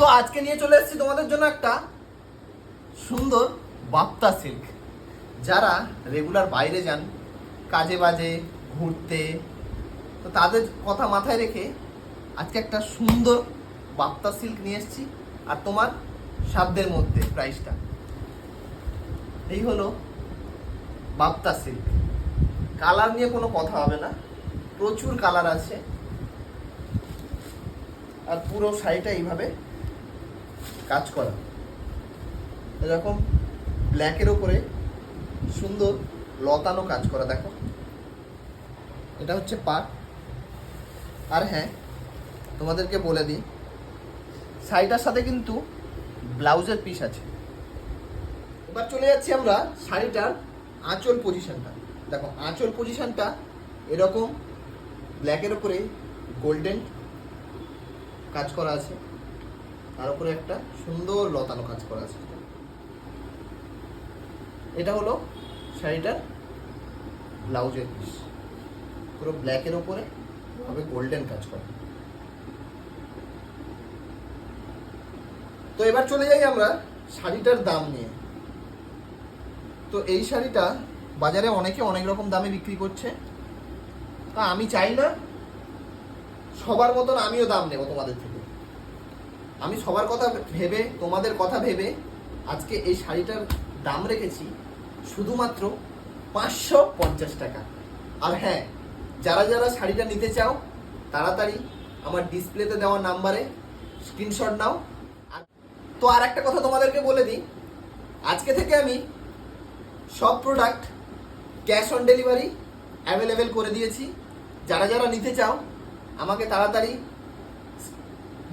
তো আজকে নিয়ে চলে এসেছি তোমাদের জন্য একটা সুন্দর বাপ্তা সিল্ক। যারা রেগুলার বাইরে যান কাজে বাজে ঘুরতে, তো তাদের কথা মাথায় রেখে আজকে একটা সুন্দর বাপ্তা সিল্ক নিয়ে এসেছি। আর তোমার সাধ্যের মধ্যে প্রাইসটা এই হলো বাপ্তা সিল্ক। কালার নিয়ে কোনো কথা হবে না, প্রচুর কালার আছে। আর পুরো শাড়িটা এইভাবে কাজ করা, এরকম ব্ল্যাকের ওপরে সুন্দর লতানো কাজ করা। দেখো, এটা হচ্ছে পাট। আর হ্যাঁ, তোমাদেরকে বলে দিই, শাড়িটার সাথে কিন্তু ব্লাউজের পিস আছে। এবার চলে যাচ্ছি আমরা শাড়িটার আঁচল পজিশনটা। দেখো, আঁচল পজিশনটা এরকম ব্ল্যাকের উপরে গোল্ডেন কাজ করা আছে, তার উপরে একটা সুন্দর লতানো কাজ করা আছে। এটা হলো শাড়িটার ব্লাউজের পিস, পুরো ব্ল্যাকের উপরে হবে গোল্ডেন কাজ করা। তো এবার চলে যাই আমরা শাড়িটার দাম নিয়ে। তো এই শাড়িটা বাজারে অনেকে অনেক রকম দামে বিক্রি করছে, তা আমি চাই না সবার মতন আমিও দাম নেব তোমাদের থেকে। আমি সবার কথা ভেবে, তোমাদের কথা ভেবে আজকে এই শাড়িটার দাম রেখেছি শুধুমাত্র 550 টাকা। আর হ্যাঁ, যারা যারা শাড়িটা নিতে চাও তাড়াতাড়ি আমার ডিসপ্লেতে দেওয়া নাম্বারে স্ক্রিনশট নাও। তো আর একটা কথা তোমাদেরকে বলে দিই, আজকে থেকে আমি সব product cash on delivery available করে দিয়েছি। যারা যারা নিতে চাও আমাকে তাড়াতাড়ি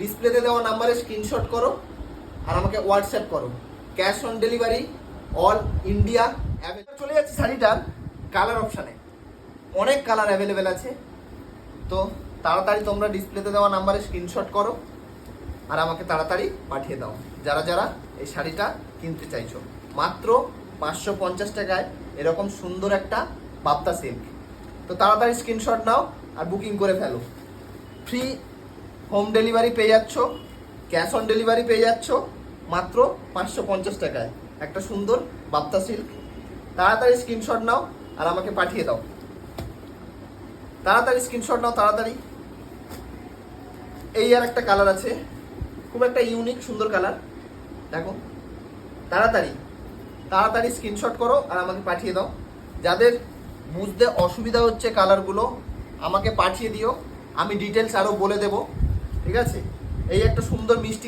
ডিসপ্লেতে দেওয়া নাম্বারে স্ক্রিনশট করো আর আমাকে হোয়াটসঅ্যাপ করো। Cash on delivery all India available. চলে যাচ্ছি শাড়িটার কালার অপশানে, অনেক কালার অ্যাভেলেবেল আছে। তো তাড়াতাড়ি তোমরা ডিসপ্লেতে দেওয়া নাম্বারে স্ক্রিনশট করো আর আমাকে তাড়াতাড়ি পাঠিয়ে দাও যারা যারা এই শাড়িটা কিনতে চাইছো। মাত্র 550 টাকায় এরকম সুন্দর একটা বাপ্তা সিল্ক। তো তাড়াতাড়ি স্ক্রিনশট নাও আর বুকিং করে ফেলো। ফ্রি হোম ডেলিভারি পেয়ে যাচ্ছ, ক্যাশ অন ডেলিভারি পেয়ে যাচ্ছ মাত্র 550 টাকায় একটা সুন্দর বাপ্তা সিল্ক। তাড়াতাড়ি স্ক্রিনশট নাও আর আমাকে পাঠিয়ে দাও। তাড়াতাড়ি স্ক্রিনশট নাও তাড়াতাড়ি। এই আর একটা কালার আছে, খুব একটা ইউনিক সুন্দর কালার। দেখো, তাড়াতাড়ি তাড়াতাড়ি স্ক্রিনশট করো আর আমাকে পাঠিয়ে দাও। যাদের বুঝতে অসুবিধা হচ্ছে কালারগুলো আমাকে পাঠিয়ে দিও, আমি ডিটেলস আরও বলে দেবো। ঠিক আছে, এই একটা সুন্দর মিষ্টি